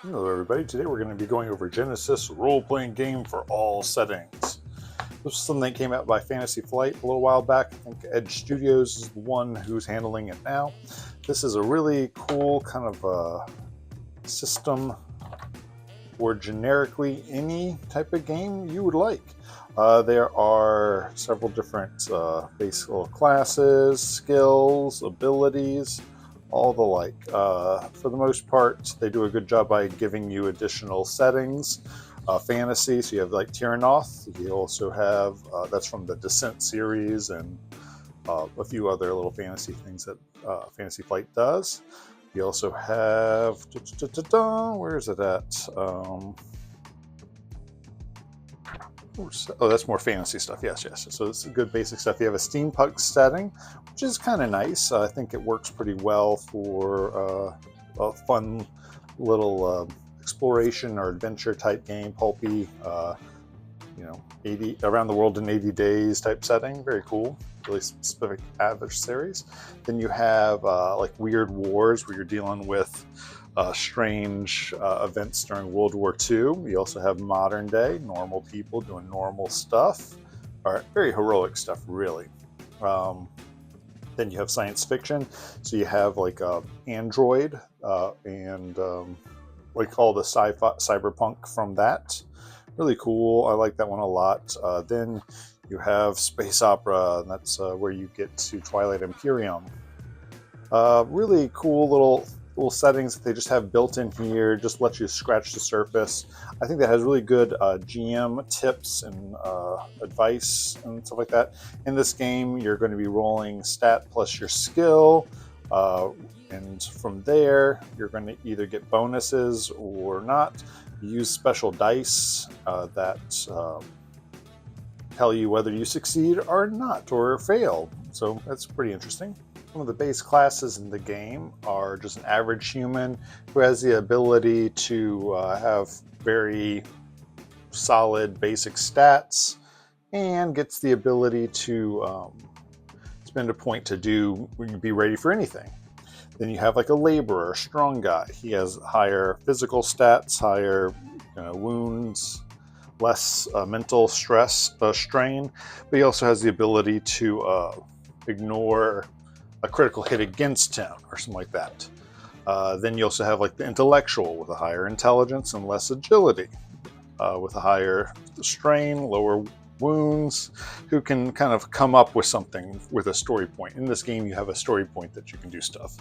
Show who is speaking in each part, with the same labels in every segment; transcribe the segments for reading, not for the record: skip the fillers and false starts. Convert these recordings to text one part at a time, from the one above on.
Speaker 1: Hello everybody, today we're going to be going over Genesys role-playing game for all settings. This is something that came out by Fantasy Flight a little while back. I think Edge Studios is the one who's handling it now. This is a really cool kind of system for generically any type of game you would like. There are several different basic little classes, skills, abilities, all the like. For the most part, they do a good job by giving you additional settings. Fantasy, so you have like Tyranoth. You also have, that's from the Descent series, and a few other little fantasy things that Fantasy Flight does. You also have, where is it at? Oh, that's more fantasy stuff. Yes. So it's good basic stuff. You have a steampunk setting, which is kind of nice. I think it works pretty well for a fun little exploration or adventure type game, pulpy, 80 around the world in 80 days type setting. Very cool. Really specific adversaries. Then you have like weird wars where you're dealing with strange events during World War II. You also have modern day, normal people doing normal stuff, or very heroic stuff, really. Then you have science fiction. So you have like Android and like all the sci-fi, cyberpunk from that. Really cool. I like that one a lot. Then you have space opera, and that's where you get to Twilight Imperium. Really cool little settings that they just have built in here, just let you scratch the surface. I think that has really good GM tips and advice and stuff like that. In this game, you're going to be rolling stat plus your skill, and from there, you're going to either get bonuses or not. Use special dice that tell you whether you succeed or not, or fail. So that's pretty interesting. Some of the base classes in the game are just an average human who has the ability to have very solid basic stats and gets the ability to spend a point to be ready for anything. Then you have like a laborer, a strong guy. He has higher physical stats, higher wounds, less mental stress strain, but he also has the ability to ignore a critical hit against him or something like that. Then you also have like the intellectual with a higher intelligence and less agility, with a higher strain, lower wounds, who can kind of come up with something with a story point. In this game, you have a story point that you can do stuff.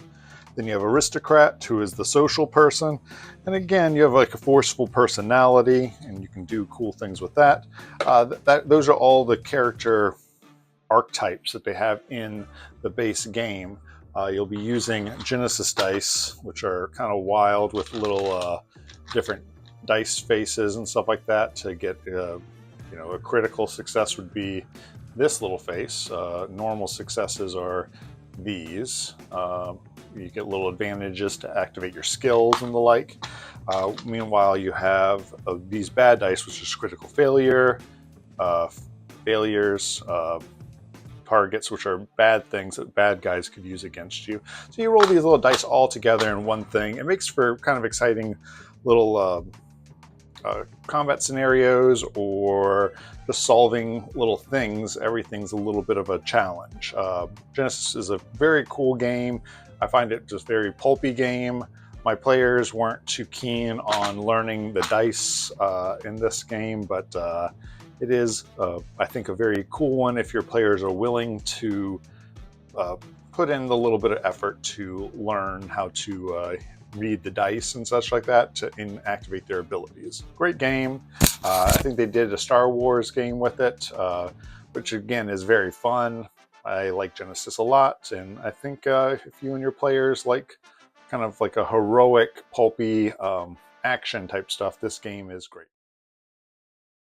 Speaker 1: Then you have aristocrat, who is the social person, and again, you have like a forceful personality, and you can do cool things with that. Those are all the character archetypes that they have in the base game. You'll be using Genesys dice, which are kind of wild with little different dice faces and stuff like that to get, a critical success would be this little face. Normal successes are these. You get little advantages to activate your skills and the like. Meanwhile, you have these bad dice, which is critical failure, failures, targets, which are bad things that bad guys could use against you. So you roll these little dice all together in one thing. It makes for kind of exciting little combat scenarios, or just solving little things. Everything's a little bit of a challenge. Genesys is a very cool game. I find it just very pulpy game. My players weren't too keen on learning the dice in this game, but it is, I think, a very cool one if your players are willing to put in a little bit of effort to learn how to read the dice and such like that to activate their abilities. Great game. I think they did a Star Wars game with it, which again is very fun. I like Genesys a lot, and I think if you and your players like kind of like a heroic, pulpy action type stuff, this game is great.